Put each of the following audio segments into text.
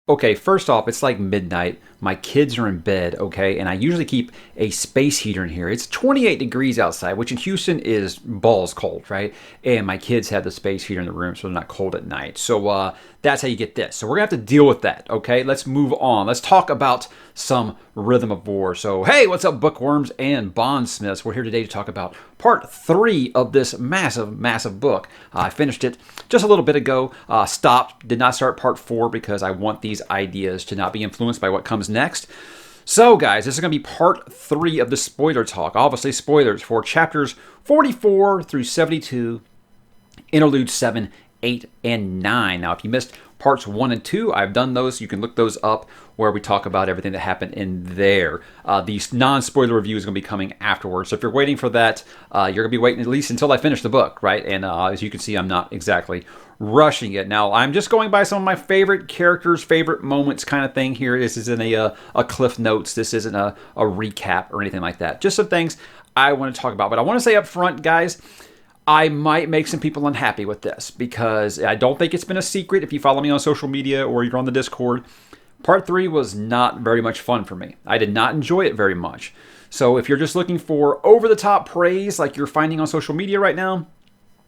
Okay, first off, it's like midnight. My kids are in bed, okay, and I usually keep a space heater in here. It's 28 degrees outside, which in Houston is balls cold, right? And my kids have the space heater in the room, so they're not cold at night. So that's how you get this. So we're gonna have to deal with that, okay? Let's move on. Let's talk about some Rhythm of War. So, hey, what's up, bookworms and bondsmiths? We're here today to talk about part 3 of this massive, massive book. I finished it just a little bit ago, stopped, did not start part 4 because I want these ideas to not be influenced by what comes next. So, guys, this is going to be part 3 of the spoiler talk. Obviously, spoilers for chapters 44 through 72, Interludes 7, 8, and 9. Now, if you missed parts 1 and 2, I've done those. You can look those up where we talk about everything that happened in there. The non-spoiler review is going to be coming afterwards. So if you're waiting for that, you're going to be waiting at least until I finish the book, right? And as you can see, I'm not exactly rushing it. Now, I'm just going by some of my favorite characters, favorite moments kind of thing here. This isn't a Cliff Notes. This isn't a recap or anything like that. Just some things I want to talk about. But I want to say up front, guys, I might make some people unhappy with this because I don't think it's been a secret if you follow me on social media or you're on the Discord. Part 3 was not very much fun for me. I did not enjoy it very much. So if you're just looking for over-the-top praise like you're finding on social media right now,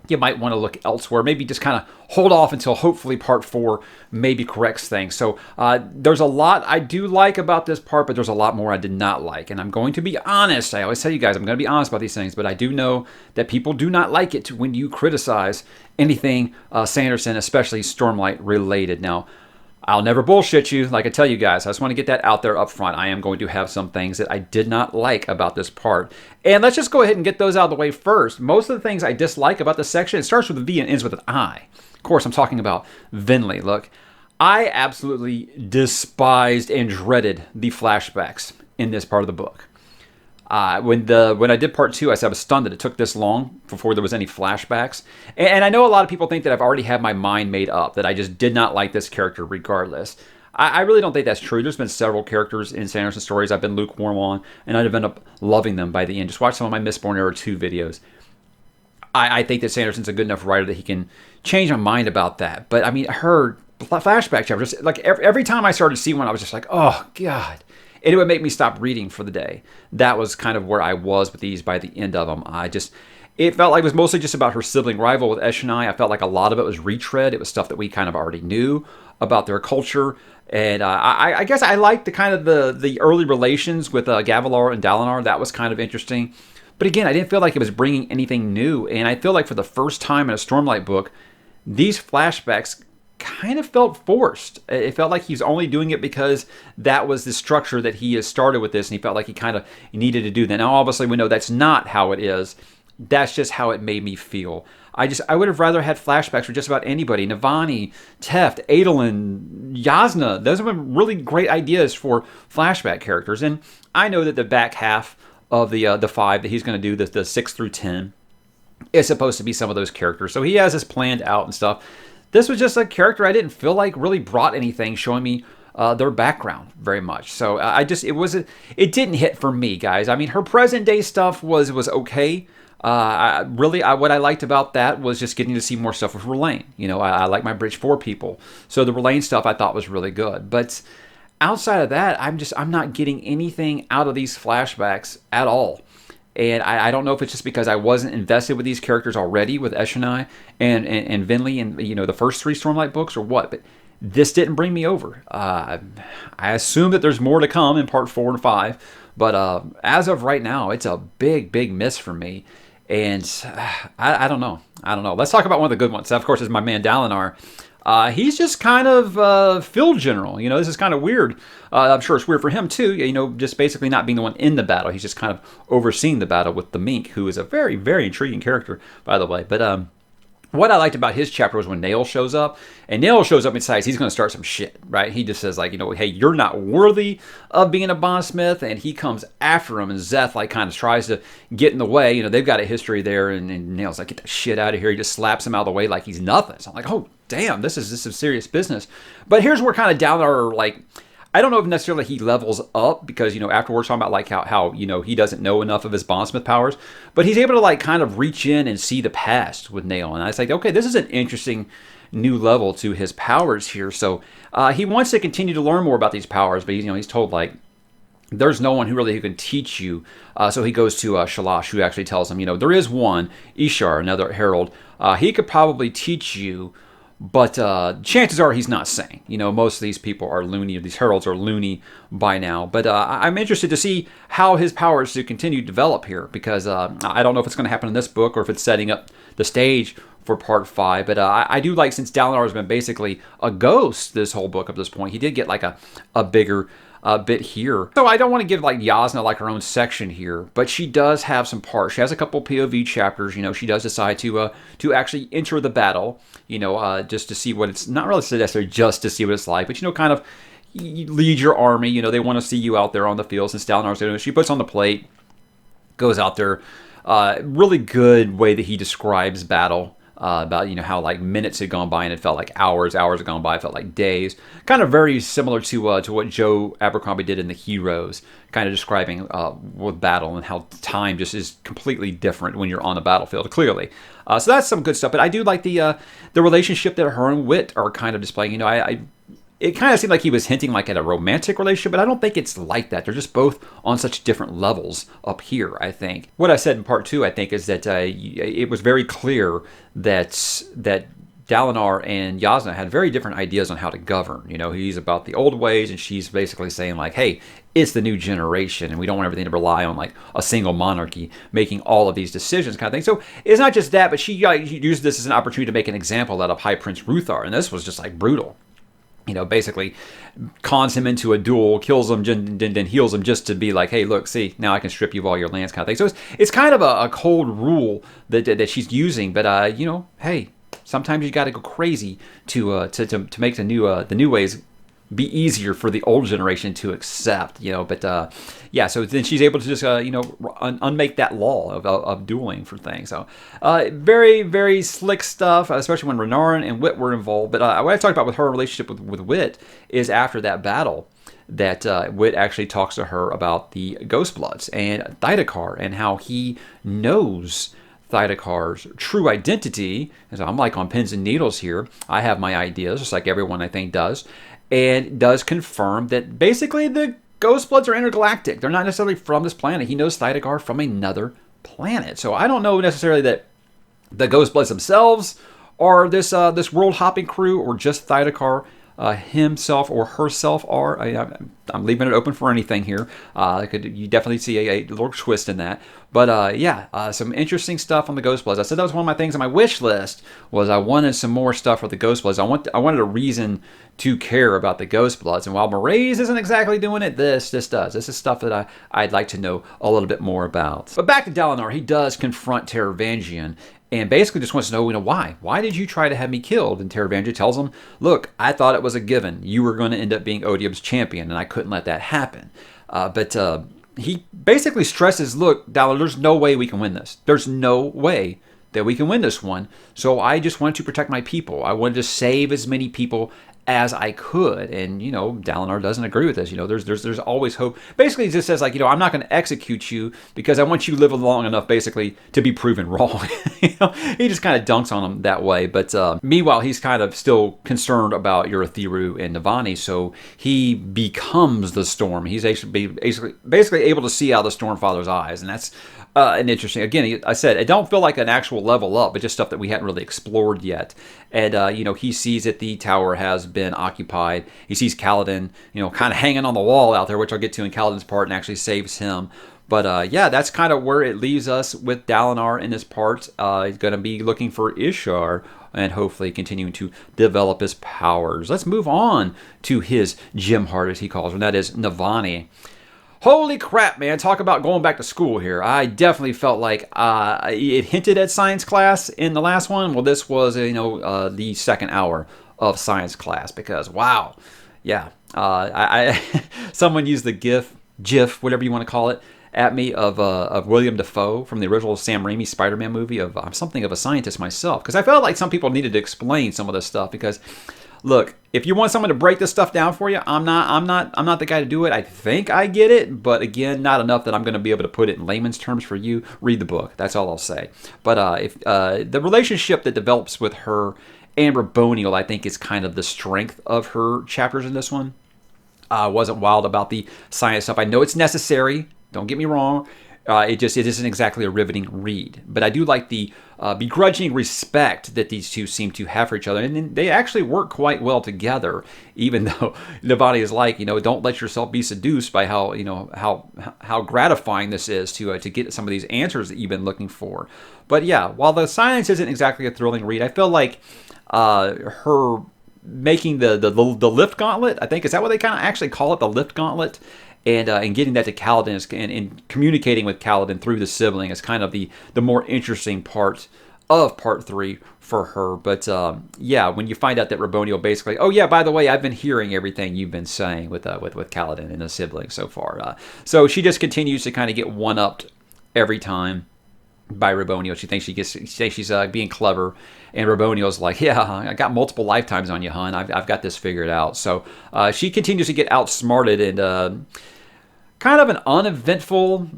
you might want to look elsewhere. Maybe just kind of hold off until hopefully part 4 maybe corrects things. So there's a lot I do like about this part, but there's a lot more I did not like. And I'm going to be honest. I always tell you guys, I'm going to be honest about these things, but I do know that people do not like it when you criticize anything Sanderson, especially Stormlight related. Now, I'll never bullshit you, like I tell you guys. I just want to get that out there up front. I am going to have some things that I did not like about this part. And let's just go ahead and get those out of the way first. Most of the things I dislike about this section, it starts with a V and ends with an I. Of course, I'm talking about Vinley. Look, I absolutely despised and dreaded the flashbacks in this part of the book. When I did part 2, I said I was stunned that it took this long before there was any flashbacks. And I know a lot of people think that I've already had my mind made up, that I just did not like this character regardless. I really don't think that's true. There's been several characters in Sanderson stories I've been lukewarm on, and I'd have ended up loving them by the end. Just watch some of my Mistborn Era 2 videos. I think that Sanderson's a good enough writer that he can change my mind about that. But, I mean, her flashback chapters, like every time I started to see one, I was just like, oh, God. And it would make me stop reading for the day. That was kind of where I was with these by the end of them. It felt like it was mostly just about her sibling rival with Eshonai. I felt like a lot of it was retread. It was stuff that we kind of already knew about their culture. And I guess I liked the early relations with Gavilar and Dalinar. That was kind of interesting. But again, I didn't feel like it was bringing anything new. And I feel like for the first time in a Stormlight book, these flashbacks kind of felt forced. It felt like he's only doing it because that was the structure that he has started with this, and he felt like he kind of needed to do that. Now, obviously, we know that's not how it is. That's just how it made me feel. I would have rather had flashbacks for just about anybody. Navani, Teft, Adolin, Yasna. Those have been really great ideas for flashback characters. And I know that the back half of the 5 that he's going to do, the 6 through 10, is supposed to be some of those characters. So he has this planned out and stuff. This was just a character I didn't feel like really brought anything, showing me their background very much. So it didn't hit for me, guys. I mean, her present day stuff was okay. What I liked about that was just getting to see more stuff with R'Laine. You know, I like my Bridge 4 people, so the R'Laine stuff I thought was really good. But outside of that, I'm not getting anything out of these flashbacks at all. And I don't know if it's just because I wasn't invested with these characters already with Eshonai and Vinley and, you know, the first 3 Stormlight books or what. But this didn't bring me over. I assume that there's more to come in part 4 and 5. But as of right now, it's a big, big miss for me. And I don't know. Let's talk about one of the good ones. That, of course, is my man Dalinar. He's just kind of field general. You know, this is kind of weird. I'm sure it's weird for him too. You know, just basically not being the one in the battle. He's just kind of overseeing the battle with the Mink, who is a very, very intriguing character, by the way. But what I liked about his chapter was when Nail shows up. And Nail shows up and decides he's going to start some shit, right? He just says, like, you know, hey, you're not worthy of being a bondsmith. And he comes after him. And Szeth, like, kind of tries to get in the way. You know, they've got a history there. And Nail's like, get that shit out of here. He just slaps him out of the way like he's nothing. So I'm like, oh, damn, this is serious business. But here's where kind of Dalinar, like, I don't know if necessarily he levels up because, after we're talking about like how he doesn't know enough of his bondsmith powers, but he's able to like kind of reach in and see the past with Nail. And I was like, okay, this is an interesting new level to his powers here. So he wants to continue to learn more about these powers, but he's told like, there's no one who can teach you. So he goes to Shalash, who actually tells him, there is one, Ishar, another herald. He could probably teach you, but chances are he's not sane. Most of these people are loony. These heralds are loony by now. But I'm interested to see how his powers to continue to develop here, because I don't know if it's going to happen in this book or if it's setting up the stage for part 5. But I do like, since Dalinar has been basically a ghost this whole book up to this point, he did get like a bigger bit here. So I don't want to give like Jasnah like her own section here, but she does have some parts. She has a couple POV chapters. She does decide to actually enter the battle, just to see what it's, not really necessarily just to see what it's like, but kind of lead your army. They want to see you out there on the field, since Dalinar's doing it. She puts on the plate, goes out there. Really good way that he describes battle. About how like minutes had gone by and it felt like hours had gone by, it felt like days. Kind of very similar to what Joe Abercrombie did in the Heroes, kind of describing with battle and how time just is completely different when you're on the battlefield, clearly. So that's some good stuff. But I do like the relationship that her and Wit are kind of displaying. It kind of seemed like he was hinting like at a romantic relationship, but I don't think it's like that. They're just both on such different levels up here, I think. What I said in part 2, I think, is that it was very clear that Dalinar and Jasnah had very different ideas on how to govern. He's about the old ways, and she's basically saying like, hey, it's the new generation, and we don't want everything to rely on like a single monarchy making all of these decisions, kind of thing. So it's not just that, but she used this as an opportunity to make an example out of High Prince Ruthar, and this was just like brutal. Basically cons him into a duel, kills him, then heals him just to be like, hey, look, see, now I can strip you of all your lands, kind of thing. So it's kind of a cold rule that she's using, but hey, sometimes you got to go crazy to make the new ways be easier for the old generation to accept, but yeah, so then she's able to just unmake that law of dueling for things. So very, very slick stuff, especially when Renarin and Wit were involved. But what I talked about with her relationship with Wit is after that battle, that Wit actually talks to her about the Ghostbloods and Thydakar and how he knows Thydakar's true identity. And so I'm like on pins and needles here. I have my ideas, just like everyone I think does. And does confirm that basically the Ghostbloods are intergalactic. They're not necessarily from this planet. He knows Thydakar from another planet. So I don't know necessarily that the Ghostbloods themselves are this world-hopping crew, or just Thydakar himself or herself are. I'm leaving it open for anything here. You definitely see a little twist in that. But yeah, some interesting stuff on the Ghostbloods. I said that was one of my things on my wish list, was I wanted some more stuff for the Ghostbloods. I wanted a reason to care about the Ghostbloods. And while Mraize isn't exactly doing it, this does. This is stuff that I'd like to know a little bit more about. But back to Dalinar, he does confront Taravangian and basically just wants to know, why? Why did you try to have me killed? And Taravangian tells him, look, I thought it was a given. You were going to end up being Odium's champion, and I couldn't let that happen. But he basically stresses, look, Dalinar, there's no way we can win this. There's no way that we can win this one. So I just wanted to protect my people. I wanted to save as many people as I could. And, Dalinar doesn't agree with this. There's always hope. Basically, he just says, like, I'm not going to execute you because I want you to live long enough, basically, to be proven wrong. He just kind of dunks on him that way. But meanwhile, he's kind of still concerned about Urithiru and Navani, so he becomes the Storm. He's basically able to see out of the Stormfather's eyes, and that's an interesting. Again, I said I don't feel like an actual level up, but just stuff that we hadn't really explored yet. And he sees that the tower has been occupied. He sees Kaladin, kind of hanging on the wall out there, which I'll get to in Kaladin's part, and actually saves him. But yeah, that's kind of where it leaves us with Dalinar in this part. He's going to be looking for Ishar and hopefully continuing to develop his powers. Let's move on to his gem heart, as he calls her, and that is Navani. Holy crap, man. Talk about going back to school here. I definitely felt like it hinted at science class in the last one. Well, this was, the second hour of science class because, wow. Yeah. Someone used the GIF, whatever you want to call it, at me of William Dafoe from the original Sam Raimi Spider-Man movie of I'm something of a scientist myself. Because I felt like some people needed to explain some of this stuff because look, if you want someone to break this stuff down for you, I'm not the guy to do it. I think I get it, but again, not enough that I'm going to be able to put it in layman's terms for you. Read the book. That's all I'll say. But if the relationship that develops with her and Raboniel, I think, is kind of the strength of her chapters in this one. Wasn't wild about the science stuff. I know it's necessary. Don't get me wrong. It isn't exactly a riveting read. But I do like the begrudging respect that these two seem to have for each other. And they actually work quite well together, even though Navani is like, don't let yourself be seduced by how gratifying this is to get some of these answers that you've been looking for. But yeah, while the science isn't exactly a thrilling read, I feel like her making the lift gauntlet, I think, is that what they kind of actually call it, the lift gauntlet? And getting that to Kaladin and communicating with Kaladin through the sibling is kind of the more interesting part of part 3 for her. But yeah, when you find out that Raboniel basically, oh yeah, by the way, I've been hearing everything you've been saying with Kaladin and the sibling so far. So she just continues to kind of get one-upped every time by Raboniel. She thinks she's being clever, and Raboniel's like, yeah, I got multiple lifetimes on you, hon. I've got this figured out. So she continues to get outsmarted, and kind of an uneventful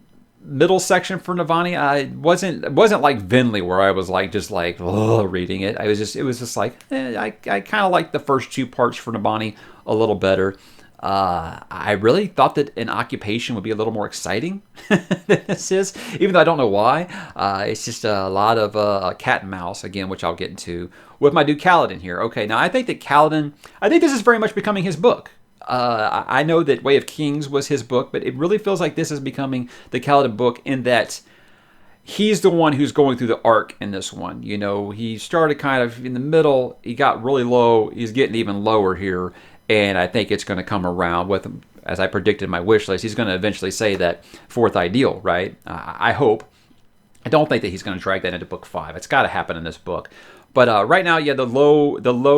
middle section for Navani. It wasn't like Vinley where I was like just like reading it. It was just like I kind of like the first 2 parts for Navani a little better. I really thought that an occupation would be a little more exciting than this is, even though I don't know why. It's just a lot of cat and mouse, again, which I'll get into with my dude Kaladin here. Okay, now I think this is very much becoming his book. I know that Way of Kings was his book, but it really feels like this is becoming the Kaladin book in that he's the one who's going through the arc in this one. He started kind of in the middle, he got really low, he's getting even lower here. And I think it's going to come around with, as I predicted in my wish list, he's going to eventually say that 4th ideal, right? I hope. I don't think that he's going to drag that into book 5. It's got to happen in this book. But right now, yeah, the low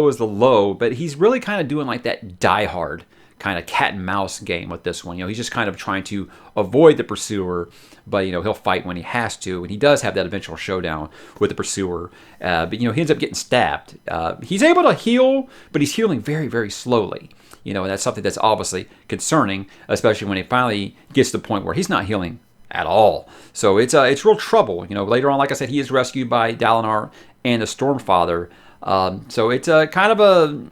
is the low. But he's really kind of doing like that Die Hard kind of cat and mouse game with this one. He's just kind of trying to avoid the pursuer, but he'll fight when he has to, and he does have that eventual showdown with the pursuer. But he ends up getting stabbed. He's able to heal, but he's healing very, very slowly. And that's something that's obviously concerning, especially when he finally gets to the point where he's not healing at all. So it's real trouble. Later on, like I said, he is rescued by Dalinar and the Stormfather. So it's kind of a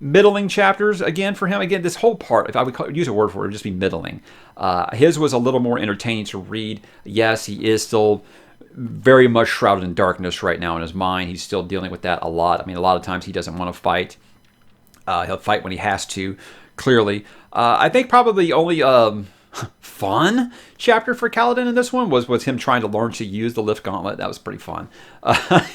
middling chapters again for him. Again, this whole part, if I would use a word for it would just be middling. His was a little more entertaining to read. Yes, he is still very much shrouded in darkness right now in his mind. He's still dealing with that a lot. I mean, a lot of times he doesn't want to fight. He'll fight when he has to, clearly. I think probably the only fun chapter for Kaladin in this one was him trying to learn to use the lift gauntlet. That was pretty fun.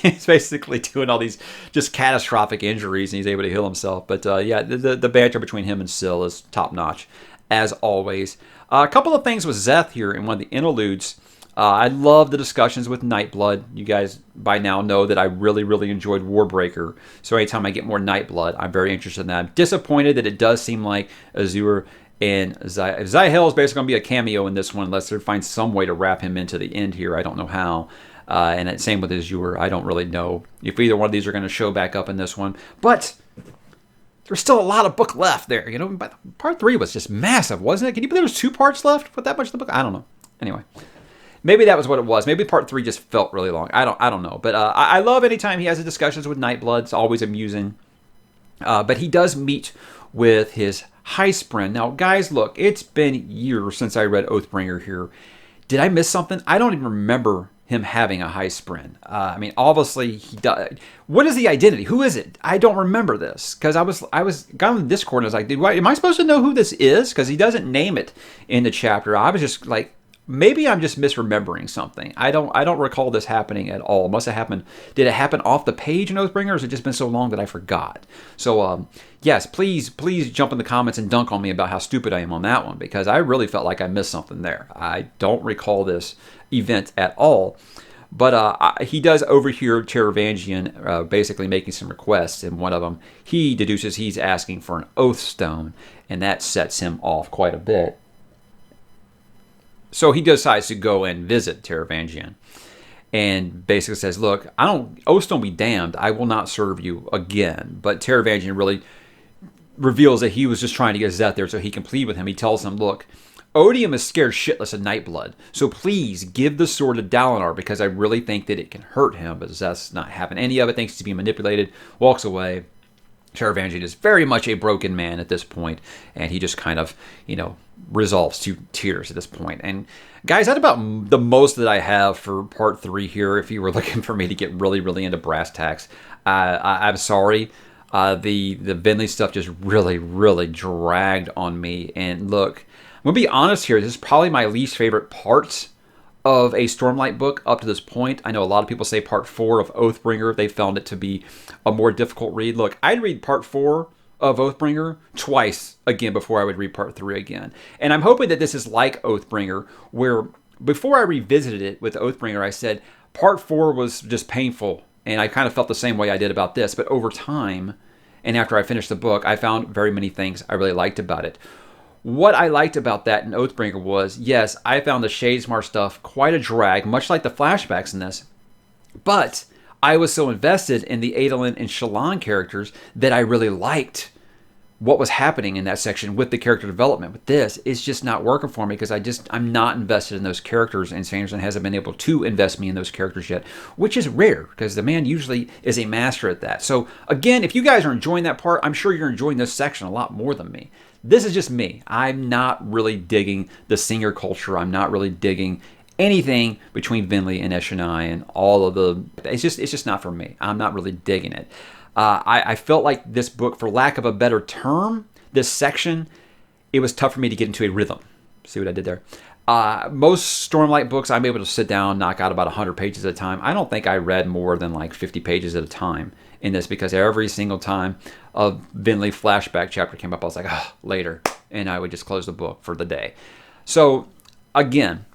He's basically doing all these just catastrophic injuries, and he's able to heal himself. But yeah, the banter between him and Syl is top notch, as always. A couple of things with Szeth here in one of the interludes. I love the discussions with Nightblood. You guys by now know that I really, really enjoyed Warbreaker. So anytime I get more Nightblood, I'm very interested in that. I'm disappointed that it does seem like Azure and Zahel is basically going to be a cameo in this one unless they find some way to wrap him into the end here. I don't know how. And same with Azure. I don't really know if either one of these are going to show back up in this one. But there's still a lot of book left there. But part 3 was just massive, wasn't it? Can you believe there's 2 parts left with that much of the book? I don't know. Anyway. Maybe that was what it was. Maybe part 3 just felt really long. I don't know. But I love anytime he has the discussions with Nightblood. It's always amusing. But he does meet with his High Spren. Now, guys, look, it's been years since I read Oathbringer here. Did I miss something? I don't even remember him having a High Spren. I mean, obviously he does. What is the identity? Who is it? I don't remember this because I was got on the Discord and I was like, am I supposed to know who this is? Because he doesn't name it in the chapter. I was just like, maybe I'm just misremembering something. I don't recall this happening at all. It must have happened. Did it happen off the page in Oathbringer, or has it just been so long that I forgot? So, yes, please jump in the comments and dunk on me about how stupid I am on that one, because I really felt like I missed something there. I don't recall this event at all. But he does overhear Taravangian basically making some requests, and one of them, he deduces he's asking for an Oath Stone, and that sets him off quite a bit. So he decides to go and visit Taravangian. and basically says, look, oaths don't be damned, I will not serve you again. But Taravangian really reveals that he was just trying to get Szeth there so he can plead with him. He tells him, look, Odium is scared shitless of Nightblood, so please give the sword to Dalinar because I really think that it can hurt him. But Szeth's not having any of it, thinks he's being manipulated, walks away. Taravangian is very much a broken man at this point, and he just kind of, resolves to tears at this point. And guys, that's about the most that I have for part 3 here. If you were looking for me to get really, really into brass tacks, I'm sorry. The Vinley stuff just really, really dragged on me. And look, I'm going to be honest here. This is probably my least favorite part of a Stormlight book up to this point. I know a lot of people say part 4 of Oathbringer, they found it to be a more difficult read. Look, I'd read part 4 of Oathbringer twice again before I would read part 3 again. And I'm hoping that this is like Oathbringer, where before I revisited it with Oathbringer, I said part 4 was just painful. And I kind of felt the same way I did about this. But over time, and after I finished the book, I found very many things I really liked about it. What I liked about that in Oathbringer was, yes, I found the Shadesmar stuff quite a drag, much like the flashbacks in this. But I was so invested in the Adolin and Shallan characters that I really liked what was happening in that section with the character development. With this, it's just not working for me because I'm not invested in those characters, and Sanderson hasn't been able to invest me in those characters yet, which is rare because the man usually is a master at that. So again, if you guys are enjoying that part, I'm sure you're enjoying this section a lot more than me. This is just me. I'm not really digging the singer culture. I'm not really digging anything between Vinley and Eshonai and all of the... It's just not for me. I'm not really digging it. I felt like this book, for lack of a better term, this section, it was tough for me to get into a rhythm. See what I did there? Most Stormlight books, I'm able to sit down, knock out about 100 pages at a time. I don't think I read more than like 50 pages at a time in this because every single time a Vinley flashback chapter came up, I was like, oh, later. And I would just close the book for the day. So, again,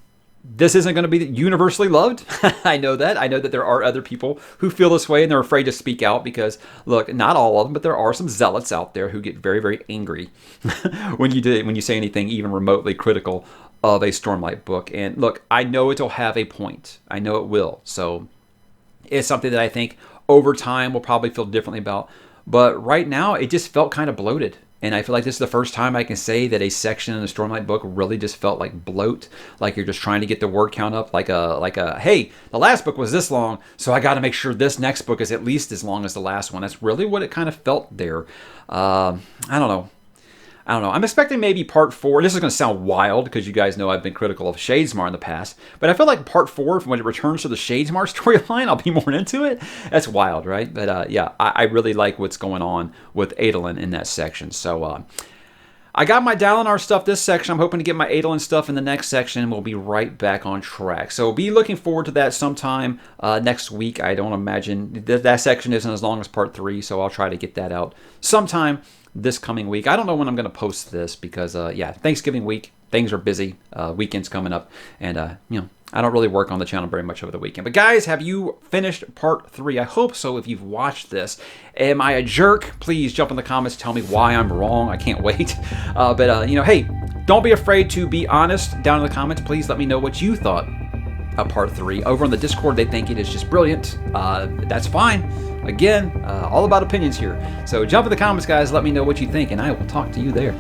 this isn't going to be universally loved. I know that. I know that there are other people who feel this way and they're afraid to speak out because, look, not all of them, but there are some zealots out there who get very, very angry when you say anything even remotely critical of a Stormlight book. And look, I know it'll have a point. I know it will. So it's something that I think over time we'll probably feel differently about. But right now, it just felt kind of bloated. And I feel like this is the first time I can say that a section in the Stormlight book really just felt like bloat, like you're just trying to get the word count up, like a hey, the last book was this long, so I got to make sure this next book is at least as long as the last one. That's really what it kind of felt there. I don't know. I'm expecting maybe part 4. This is going to sound wild because you guys know I've been critical of Shadesmar in the past. But I feel like part 4, when it returns to the Shadesmar storyline, I'll be more into it. That's wild, right? But yeah, I really like what's going on with Adolin in that section. So I got my Dalinar stuff this section. I'm hoping to get my Adolin stuff in the next section. And we'll be right back on track. So be looking forward to that sometime next week. I don't imagine that section isn't as long as part 3. So I'll try to get that out sometime this coming week. I don't know when I'm going to post this because, yeah, Thanksgiving week, things are busy, weekend's coming up, and, I don't really work on the channel very much over the weekend. But guys, have you finished part 3? I hope so if you've watched this. Am I a jerk? Please jump in the comments, tell me why I'm wrong. I can't wait. But hey, don't be afraid to be honest down in the comments. Please let me know what you thought of part 3. Over on the Discord, they think it is just brilliant. That's fine. Again, all about opinions here. So jump in the comments, guys. Let me know what you think, and I will talk to you there.